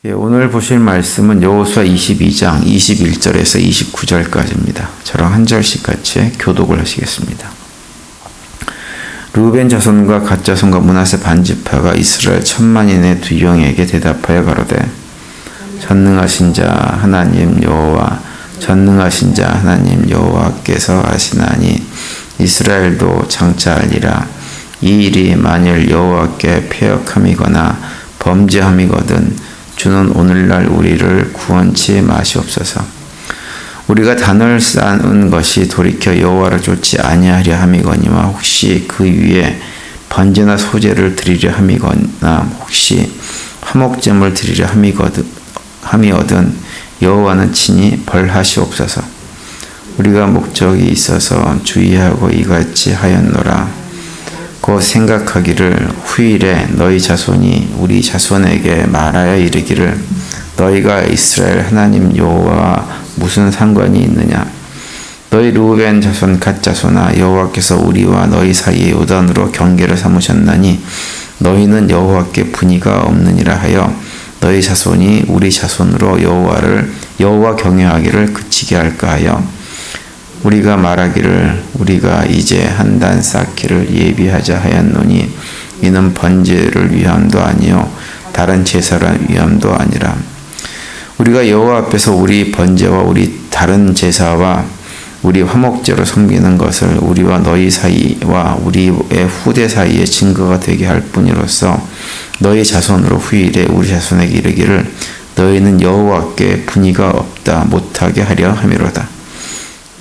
오늘 보실 말씀은 여호수아 22장 21절에서 29절까지입니다. 저랑 한 절씩 같이 교독을 하시겠습니다. 르우벤 자손과 갓 자손과 므낫세 반지파가 이스라엘 1000만인의 두 영에게 대답하여 가로되 전능하신 자 하나님 여호와 전능하신 자 하나님 여호와께서 아시나니 이스라엘도 장차 알리라. 이 일이 만일 여호와께 패역함이거나 범죄함이거든 주는 오늘날 우리를 구원치 마시옵소서. 우리가 단을 쌓은 것이 돌이켜 여호와를 쫓지 아니하려 함이거니와 혹시 그 위에 번제나 소제를 드리려 함이거나 혹시 화목제물 드리려 함이거든 여호와는 친히 벌하시옵소서. 우리가 목적이 있어서 주의하고 이같이 하였노라. 곧 생각하기를 후일에 너희 자손이 우리 자손에게 말하여 이르기를 너희가 이스라엘 하나님 여호와와 무슨 상관이 있느냐. 너희 르우벤 자손 갓 자손아 여호와께서 우리와 너희 사이에 요단으로 경계를 삼으셨나니 너희는 여호와께 분의가 없느니라 하여 너희 자손이 우리 자손으로 여호와 경외하기를 그치게 할까 하여 우리가 말하기를 우리가 이제 한 단 쌓기를 예비하자 하였노니 이는 번제를 위함도 아니요 다른 제사를 위함도 아니라. 우리가 여호와 앞에서 우리 번제와 우리 다른 제사와 우리 화목제로 섬기는 것을 우리와 너희 사이와 우리의 후대 사이에 증거가 되게 할 뿐이로써 너희 자손으로 후일에 우리 자손에게 이르기를 너희는 여호와께 분의가 없다 못하게 하려 함이로다.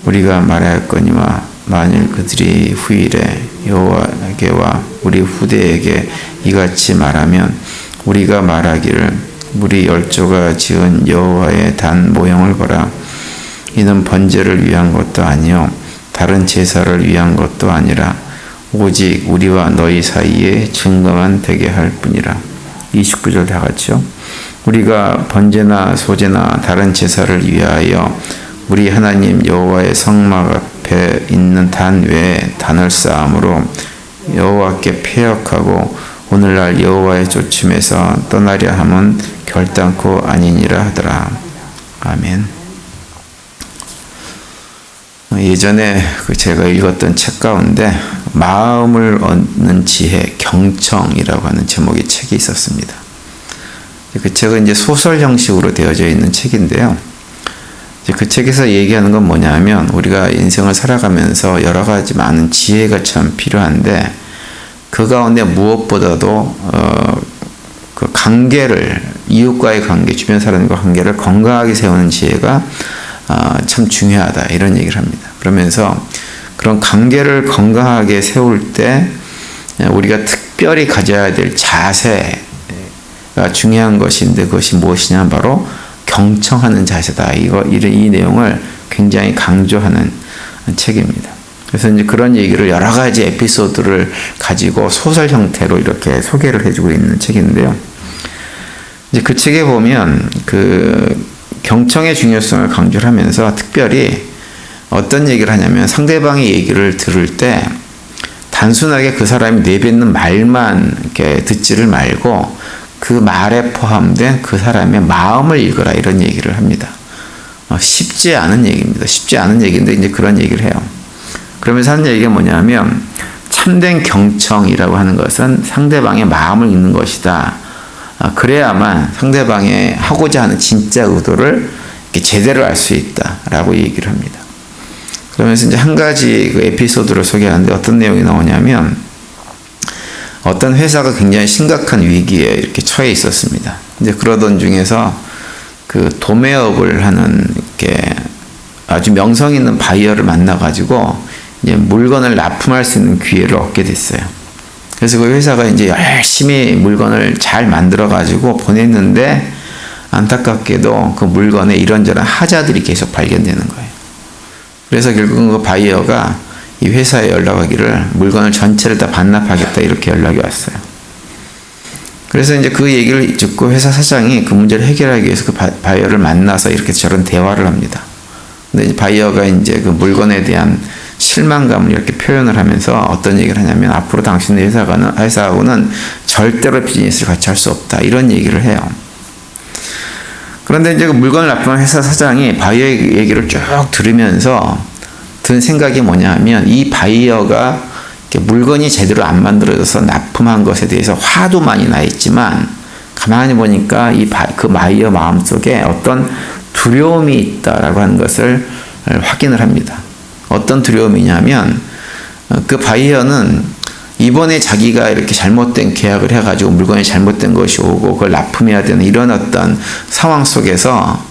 우리가 말하였거니와 만일 그들이 후일에 여호와에게와 우리 후대에게 이같이 말하면 우리가 말하기를 우리 열조가 지은 여호와의 단 모형을 보라. 이는 번제를 위한 것도 아니요 다른 제사를 위한 것도 아니라 오직 우리와 너희 사이에 증거만 되게 할 뿐이라. 29절 다 같이요. 우리가 번제나 소제나 다른 제사를 위하여 우리 하나님 여호와의 성막 앞에 있는 단 외에 단을 쌓음으로 여호와께 패역하고 오늘날 여호와의 조침에서 떠나려 함은 결단코 아니니라 하더라. 아멘. 예전에 제가 읽었던 책 가운데 마음을 얻는 지혜 경청이라고 하는 제목의 책이 있었습니다. 그 책은 이제 소설 형식으로 되어져 있는 책인데요. 그 책에서 얘기하는 건 뭐냐면 우리가 인생을 살아가면서 여러 가지 많은 지혜가 참 필요한데 그 가운데 무엇보다도 그 관계를 이웃과의 관계, 주변 사람과 관계를 건강하게 세우는 지혜가 참 중요하다 이런 얘기를 합니다. 그러면서 그런 관계를 건강하게 세울 때 우리가 특별히 가져야 될 자세가 중요한 것인데 그것이 무엇이냐 바로 경청하는 자세다. 이 내용을 굉장히 강조하는 책입니다. 그래서 이제 그런 얘기를 여러 가지 에피소드를 가지고 소설 형태로 이렇게 소개를 해주고 있는 책인데요. 이제 그 책에 보면 그 경청의 중요성을 강조를 하면서 특별히 어떤 얘기를 하냐면 상대방의 얘기를 들을 때 단순하게 그 사람이 내뱉는 말만 이렇게 듣지를 말고 그 말에 포함된 그 사람의 마음을 읽어라 이런 얘기를 합니다. 쉽지 않은 얘기입니다. 쉽지 않은 얘기인데 이제 그런 얘기를 해요. 그러면서 하는 얘기가 뭐냐면 참된 경청이라고 하는 것은 상대방의 마음을 읽는 것이다. 그래야만 상대방의 하고자 하는 진짜 의도를 이렇게 제대로 알 수 있다라고 얘기를 합니다. 그러면서 이제 한 가지 그 에피소드를 소개하는데 어떤 내용이 나오냐면 어떤 회사가 굉장히 심각한 위기에 이렇게 처해 있었습니다. 이제 그러던 중에서 그 도매업을 하는 이렇게 아주 명성 있는 바이어를 만나가지고 이제 물건을 납품할 수 있는 기회를 얻게 됐어요. 그래서 그 회사가 이제 열심히 물건을 잘 만들어가지고 보냈는데 안타깝게도 그 물건에 이런저런 하자들이 계속 발견되는 거예요. 그래서 결국은 그 바이어가 이 회사에 연락하기를 물건을 전체를 다 반납하겠다 이렇게 연락이 왔어요. 그래서 이제 그 얘기를 듣고 회사 사장이 그 문제를 해결하기 위해서 그 바이어를 만나서 이렇게 저런 대화를 합니다. 근데 이제 바이어가 이제 그 물건에 대한 실망감을 이렇게 표현을 하면서 어떤 얘기를 하냐면 앞으로 당신의 회사하고는 절대로 비즈니스를 같이 할 수 없다 이런 얘기를 해요. 그런데 이제 그 물건을 납품한 회사 사장이 바이어 얘기를 쭉 들으면서 든 생각이 뭐냐면 이 바이어가 물건이 제대로 안 만들어져서 납품한 것에 대해서 화도 많이 나 있지만 가만히 보니까 그 바이어 마음속에 어떤 두려움이 있다라고 하는 것을 확인을 합니다. 어떤 두려움이냐면 그 바이어는 이번에 자기가 이렇게 잘못된 계약을 해가지고 물건이 잘못된 것이 오고 그걸 납품해야 되는 이런 어떤 상황 속에서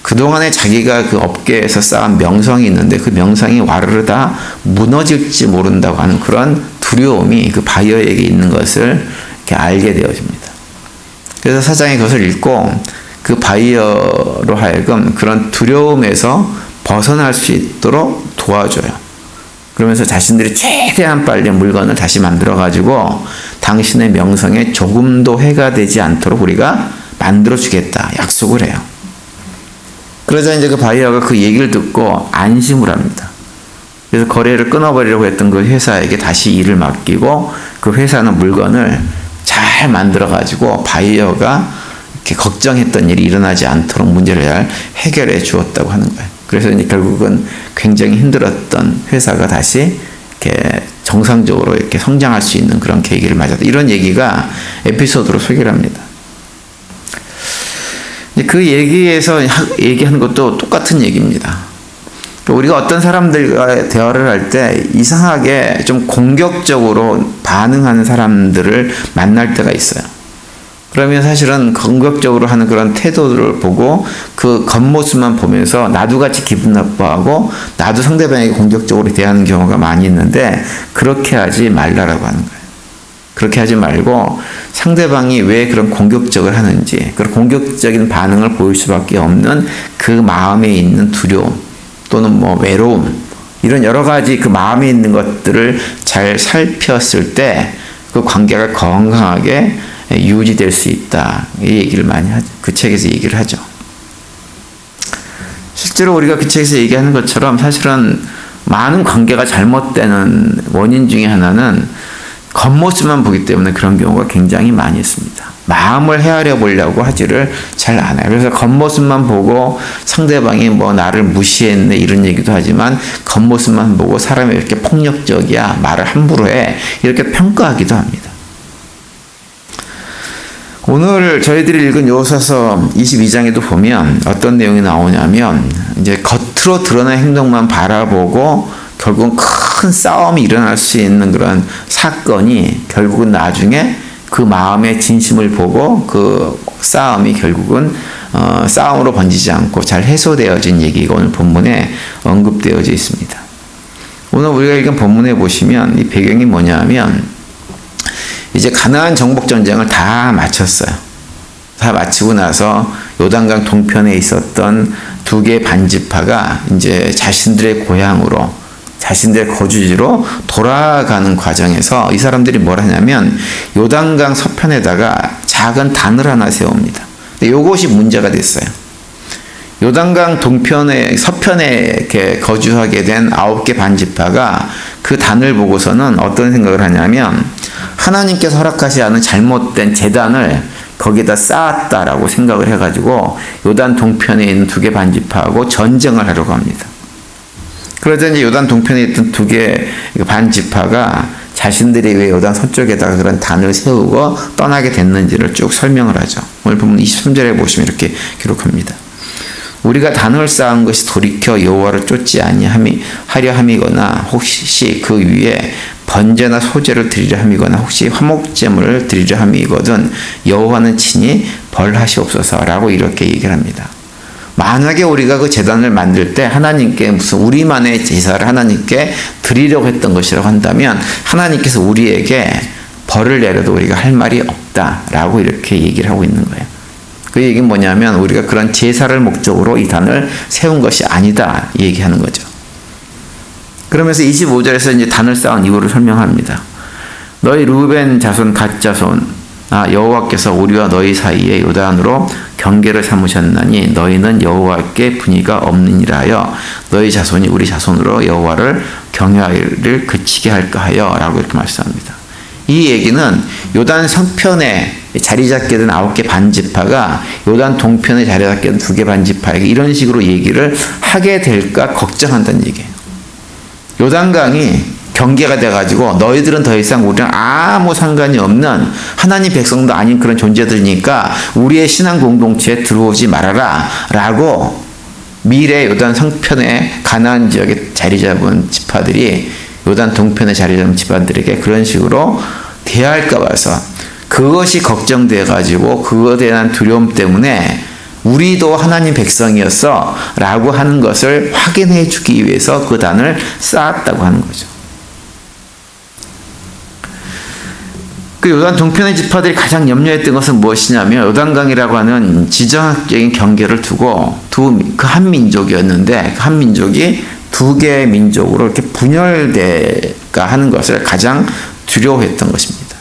그동안에 자기가 그 업계에서 쌓은 명성이 있는데 그 명성이 와르르 다 무너질지 모른다고 하는 그런 두려움이 그 바이어에게 있는 것을 이렇게 알게 되어집니다. 그래서 사장이 그것을 읽고 그 바이어로 하여금 그런 두려움에서 벗어날 수 있도록 도와줘요. 그러면서 자신들이 최대한 빨리 물건을 다시 만들어가지고 당신의 명성에 조금도 해가 되지 않도록 우리가 만들어주겠다 약속을 해요. 그러자 이제 그 바이어가 그 얘기를 듣고 안심을 합니다. 그래서 거래를 끊어버리려고 했던 그 회사에게 다시 일을 맡기고 그 회사는 물건을 잘 만들어가지고 바이어가 이렇게 걱정했던 일이 일어나지 않도록 문제를 잘 해결해 주었다고 하는 거예요. 그래서 이제 결국은 굉장히 힘들었던 회사가 다시 이렇게 정상적으로 이렇게 성장할 수 있는 그런 계기를 맞았다. 이런 얘기가 에피소드로 소개를 합니다. 그 얘기에서 얘기하는 것도 똑같은 얘기입니다. 우리가 어떤 사람들과 대화를 할 때 이상하게 좀 공격적으로 반응하는 사람들을 만날 때가 있어요. 그러면 사실은 공격적으로 하는 그런 태도를 보고 그 겉모습만 보면서 나도 같이 기분 나빠하고 나도 상대방에게 공격적으로 대하는 경우가 많이 있는데 그렇게 하지 말라라고 하는 거예요. 그렇게 하지 말고 상대방이 왜 그런 공격적을 하는지 그런 공격적인 반응을 보일 수밖에 없는 그 마음에 있는 두려움 또는 뭐 외로움 이런 여러 가지 그 마음에 있는 것들을 잘 살폈을 때 그 관계가 건강하게 유지될 수 있다. 이 얘기를 많이 하죠. 그 책에서 얘기를 하죠. 실제로 우리가 그 책에서 얘기하는 것처럼 사실은 많은 관계가 잘못되는 원인 중에 하나는 겉모습만 보기 때문에 그런 경우가 굉장히 많이 있습니다. 마음을 헤아려 보려고 하지를 잘 안 해요. 그래서 겉모습만 보고 상대방이 뭐 나를 무시했네 이런 얘기도 하지만 겉모습만 보고 사람이 이렇게 폭력적이야 말을 함부로 해 이렇게 평가하기도 합니다. 오늘 저희들이 읽은 요소서 22장에도 보면 어떤 내용이 나오냐면 이제 겉으로 드러난 행동만 바라보고 결국은 큰 싸움이 일어날 수 있는 그런 사건이 결국은 나중에 그 마음의 진심을 보고 그 싸움이 결국은 싸움으로 번지지 않고 잘 해소되어진 얘기가 오늘 본문에 언급되어져 있습니다. 오늘 우리가 읽은 본문에 보시면 이 배경이 뭐냐면 이제 가나안 정복 전쟁을 다 마쳤어요. 다 마치고 나서 요단강 동편에 있었던 두 개의 반지파가 이제 자신들의 고향으로 자신들의 거주지로 돌아가는 과정에서 이 사람들이 뭘 하냐면 요단강 서편에다가 작은 단을 하나 세웁니다. 근데 요것이 문제가 됐어요. 요단강 동편에 서편에 이렇게 거주하게 된 9개 반지파가 그 단을 보고서는 어떤 생각을 하냐면 하나님께서 허락하지 않은 잘못된 제단을 거기다 쌓았다라고 생각을 해가지고 요단 동편에 있는 두 개 반지파하고 전쟁을 하려고 합니다. 그러자 이제 요단 동편에 있던 두 개 반지파가 자신들이 왜 요단 서쪽에다가 그런 단을 세우고 떠나게 됐는지를 쭉 설명을 하죠. 오늘 보면 23절에 보시면 이렇게 기록합니다. 우리가 단을 쌓은 것이 돌이켜 여호와를 쫓지 아니하려 함이거나 혹시 그 위에 번제나 소제를 드리려 함이거나 혹시 화목제물을 드리려 함이거든 여호와는 친히 벌하시옵소서라고 이렇게 얘기를 합니다. 만약에 우리가 그 제단을 만들 때 하나님께 무슨 우리만의 제사를 하나님께 드리려고 했던 것이라고 한다면 하나님께서 우리에게 벌을 내려도 우리가 할 말이 없다라고 이렇게 얘기를 하고 있는 거예요. 그 얘기는 뭐냐면 우리가 그런 제사를 목적으로 이 단을 세운 것이 아니다 얘기하는 거죠. 그러면서 25절에서 이제 단을 쌓은 이유를 설명합니다. 너희 루벤 자손 갓 자손 여호와께서 우리와 너희 사이에 요단으로 경계를 삼으셨나니 너희는 여호와께 분의가 없느니라 하여 너희 자손이 우리 자손으로 여호와를 경외하기를 그치게 할까 하여 라고 이렇게 말씀합니다. 이 얘기는 요단 서편에 자리 잡게 된 9개 반지파가 요단 동편에 자리 잡게 된 2개 반지파에게 이런 식으로 얘기를 하게 될까 걱정한다는 얘기예요. 요단강이 경계가 돼가지고 너희들은 더 이상 우리랑 아무 상관이 없는 하나님 백성도 아닌 그런 존재들이니까 우리의 신앙 공동체에 들어오지 말아라 라고 미래 요단 성편의 가나안 지역에 자리 잡은 지파들이 요단 동편에 자리 잡은 지파들에게 그런 식으로 대할까 봐서 그것이 걱정돼 가지고 그것에 대한 두려움 때문에 우리도 하나님 백성이었어 라고 하는 것을 확인해 주기 위해서 그 단을 쌓았다고 하는 거죠. 그 요단 동편의 지파들이 가장 염려했던 것은 무엇이냐면 요단강이라고 하는 지정학적인 경계를 두고 그 한 민족이었는데 그 한 민족이 2개의 민족으로 이렇게 분열될까 하는 것을 가장 두려워했던 것입니다.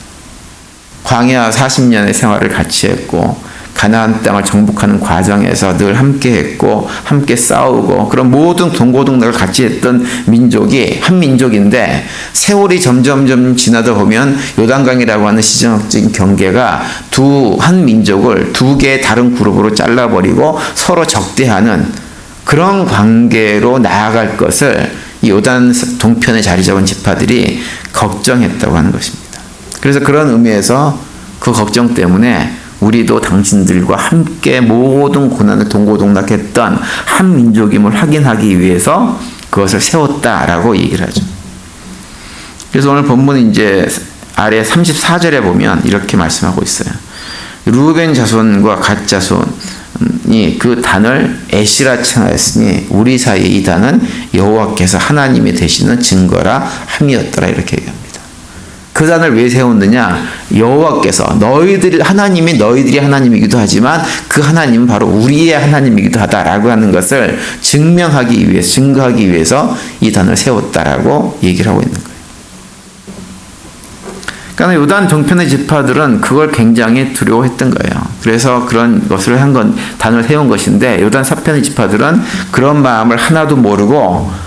광야 40년의 생활을 같이 했고 가나안 땅을 정복하는 과정에서 늘 함께 했고 함께 싸우고 그런 모든 동고동락을 같이 했던 민족이 한 민족인데 세월이 점점 지나다 보면 요단강이라고 하는 시정학적인 경계가 한 민족을 2개의 다른 그룹으로 잘라버리고 서로 적대하는 그런 관계로 나아갈 것을 이 요단 동편에 자리 잡은 지파들이 걱정했다고 하는 것입니다. 그래서 그런 의미에서 그 걱정 때문에 우리도 당신들과 함께 모든 고난을 동고동락했던 한 민족임을 확인하기 위해서 그것을 세웠다라고 얘기를 하죠. 그래서 오늘 본문은 이제 아래 34절에 보면 이렇게 말씀하고 있어요. 루벤 자손과 갓 자손이 그 단을 에시라 칭하였으니 우리 사이의 이 단은 여호와께서 하나님이 되시는 증거라 함이었더라 이렇게 얘기합니다. 그 단을 왜 세웠느냐? 여호와께서 너희들이 하나님이기도 하지만 그 하나님은 바로 우리의 하나님이기도 하다라고 하는 것을 증거하기 위해서 이 단을 세웠다라고 얘기를 하고 있는 거예요. 그러니까 요단 동편의 지파들은 그걸 굉장히 두려워했던 거예요. 그래서 그런 것을 단을 세운 것인데 요단 서편의 지파들은 그런 마음을 하나도 모르고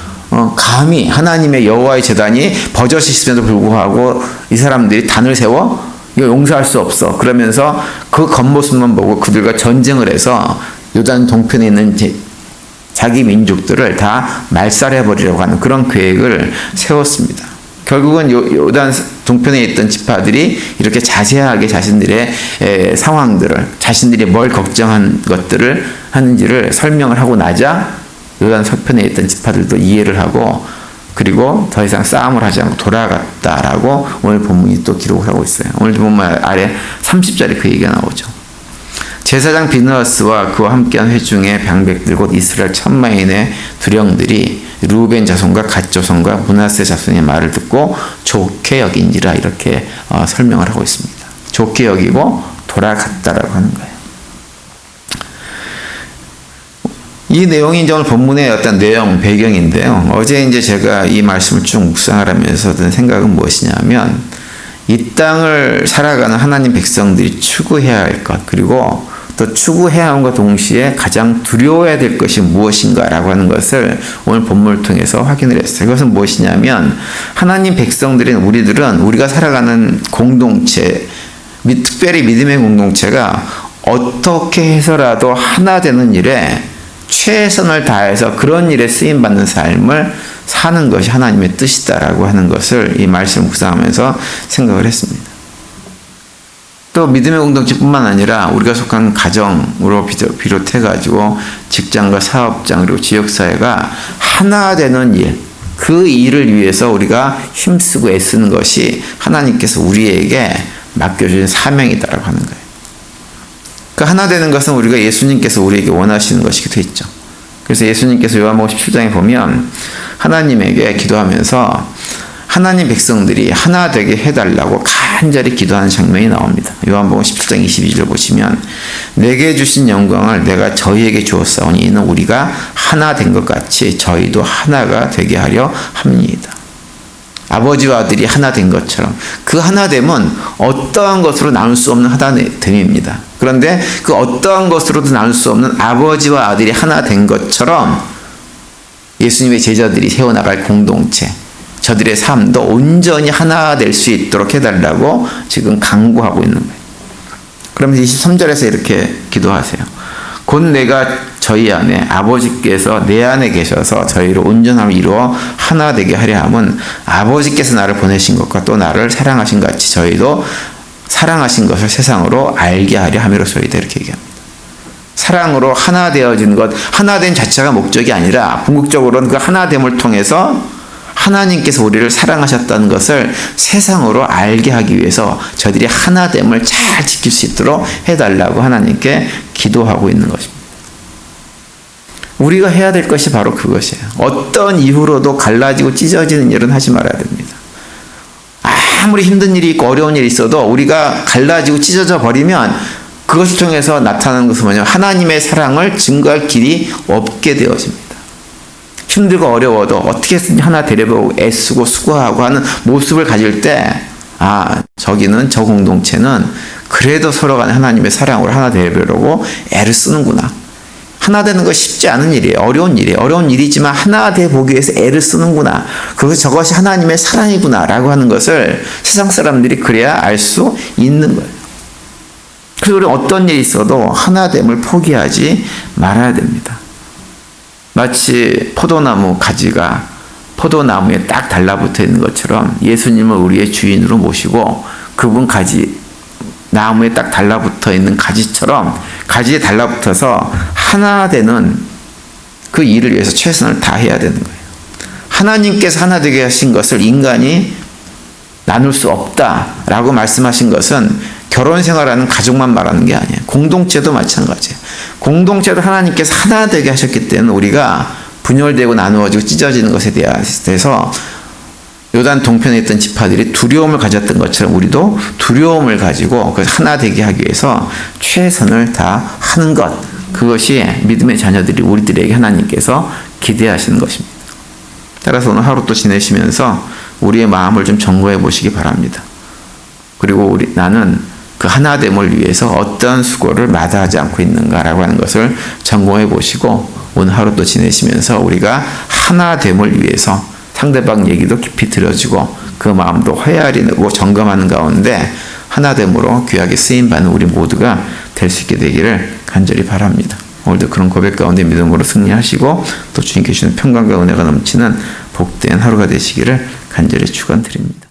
감히 하나님의 여호와의 제단이 버젓이 있음에도 불구하고 이 사람들이 단을 세워? 이거 용서할 수 없어. 그러면서 그 겉모습만 보고 그들과 전쟁을 해서 요단 동편에 있는 자기 민족들을 다 말살해버리려고 하는 그런 계획을 세웠습니다. 결국은 요단 동편에 있던 지파들이 이렇게 자세하게 자신들의 상황들을, 자신들이 뭘 걱정한 것들을 하는지를 설명을 하고 나자 요단 서편에 있던 지파들도 이해를 하고 그리고 더 이상 싸움을 하지 않고 돌아갔다라고 오늘 본문이 또 기록을 하고 있어요. 오늘 본문 아래 30절에 그 얘기가 나오죠. 제사장 비느하스와 그와 함께한 회중의 방백들 곧 이스라엘 1000만인의 두령들이 루벤 자손과 갓 자손과 므낫세 자손의 말을 듣고 좋게 여긴지라 이렇게 설명을 하고 있습니다. 좋게 여기고 돌아갔다라고 하는 거예요. 이 내용이 이제 오늘 본문의 어떤 내용, 배경인데요. 어제 이제 제가 이 말씀을 쭉 묵상을 하면서 든 생각은 무엇이냐면, 이 땅을 살아가는 하나님 백성들이 추구해야 할 것, 그리고 또 추구해야 함과 동시에 가장 두려워해야 될 것이 무엇인가라고 하는 것을 오늘 본문을 통해서 확인을 했어요. 이것은 무엇이냐면, 하나님 백성들인 우리들은 우리가 살아가는 공동체, 특별히 믿음의 공동체가 어떻게 해서라도 하나 되는 일에 최선을 다해서 그런 일에 쓰임받는 삶을 사는 것이 하나님의 뜻이다라고 하는 것을 이 말씀을 묵상하면서 생각을 했습니다. 또 믿음의 공동체뿐만 아니라 우리가 속한 가정으로 비롯해가지고 직장과 사업장 그리고 지역사회가 하나 되는 일, 그 일을 위해서 우리가 힘쓰고 애쓰는 것이 하나님께서 우리에게 맡겨주신 사명이다라고 하는 거예요. 그 하나 되는 것은 우리가 예수님께서 우리에게 원하시는 것이기도 했죠. 그래서 예수님께서 요한복음 17장에 보면 하나님에게 기도하면서 하나님 백성들이 하나 되게 해달라고 간절히 기도하는 장면이 나옵니다. 요한복음 17장 22절 보시면 내게 주신 영광을 내가 저희에게 주었사오니 이는 우리가 하나 된 것 같이 저희도 하나가 되게 하려 합니다. 아버지와 아들이 하나 된 것처럼 그 하나됨은 어떠한 것으로 나눌 수 없는 하나됨입니다. 그런데 그 어떠한 것으로도 나눌 수 없는 아버지와 아들이 하나 된 것처럼 예수님의 제자들이 세워나갈 공동체, 저들의 삶도 온전히 하나 될 수 있도록 해달라고 지금 강구하고 있는 거예요. 그러면서 23절에서 이렇게 기도하세요. 곧 내가 저희 안에 아버지께서 내 안에 계셔서 저희를 온전함을 이루어 하나 되게 하려 함은 아버지께서 나를 보내신 것과 또 나를 사랑하신 같이 저희도 사랑하신 것을 세상으로 알게 하려 함이로소이다. 이렇게 얘기합니다. 사랑으로 하나 되어진 것, 하나 된 자체가 목적이 아니라 궁극적으로는 그 하나됨을 통해서 하나님께서 우리를 사랑하셨다는 것을 세상으로 알게 하기 위해서 저들이 하나됨을 잘 지킬 수 있도록 해달라고 하나님께 기도하고 있는 것입니다. 우리가 해야 될 것이 바로 그것이에요. 어떤 이유로도 갈라지고 찢어지는 일은 하지 말아야 됩니다. 아무리 힘든 일이 있고 어려운 일이 있어도 우리가 갈라지고 찢어져 버리면 그것을 통해서 나타나는 것은 뭐냐면 하나님의 사랑을 증거할 길이 없게 되어집니다. 힘들고 어려워도 어떻게든 하나 되려고 애쓰고 수고하고 하는 모습을 가질 때, 저기는, 저 공동체는 그래도 서로 간에 하나님의 사랑으로 하나 되려고 애를 쓰는구나. 하나 되는 거 쉽지 않은 일이에요. 어려운 일이에요. 어려운 일이지만 하나 돼 보기 위해서 애를 쓰는구나. 그래서 저것이 하나님의 사랑이구나 라고 하는 것을 세상 사람들이 그래야 알 수 있는 거예요. 그래서 우리 어떤 일이 있어도 하나됨을 포기하지 말아야 됩니다. 마치 포도나무 가지가 포도나무에 딱 달라붙어 있는 것처럼 예수님을 우리의 주인으로 모시고 그분 가지, 나무에 딱 달라붙어 있는 가지처럼 가지에 달라붙어서 하나 되는 그 일을 위해서 최선을 다해야 되는 거예요. 하나님께서 하나 되게 하신 것을 인간이 나눌 수 없다라고 말씀하신 것은 결혼 생활하는 가족만 말하는 게 아니에요. 공동체도 마찬가지예요. 공동체도 하나님께서 하나 되게 하셨기 때문에 우리가 분열되고 나누어지고 찢어지는 것에 대해서 요단 동편에 있던 지파들이 두려움을 가졌던 것처럼 우리도 두려움을 가지고 그 하나 되게 하기 위해서 최선을 다하는 것, 그것이 믿음의 자녀들이 우리들에게 하나님께서 기대하시는 것입니다. 따라서 오늘 하루 또 지내시면서 우리의 마음을 좀 점검해 보시기 바랍니다. 그리고 나는 그 하나됨을 위해서 어떤 수고를 마다하지 않고 있는가라고 하는 것을 점검해 보시고 오늘 하루 또 지내시면서 우리가 하나됨을 위해서 상대방 얘기도 깊이 들어주고 그 마음도 헤아리고 점검하는 가운데 하나됨으로 귀하게 쓰임받는 우리 모두가 될 수 있게 되기를 간절히 바랍니다. 오늘도 그런 고백 가운데 믿음으로 승리하시고 또 주님께 주시는 평강과 은혜가 넘치는 복된 하루가 되시기를 간절히 축원드립니다.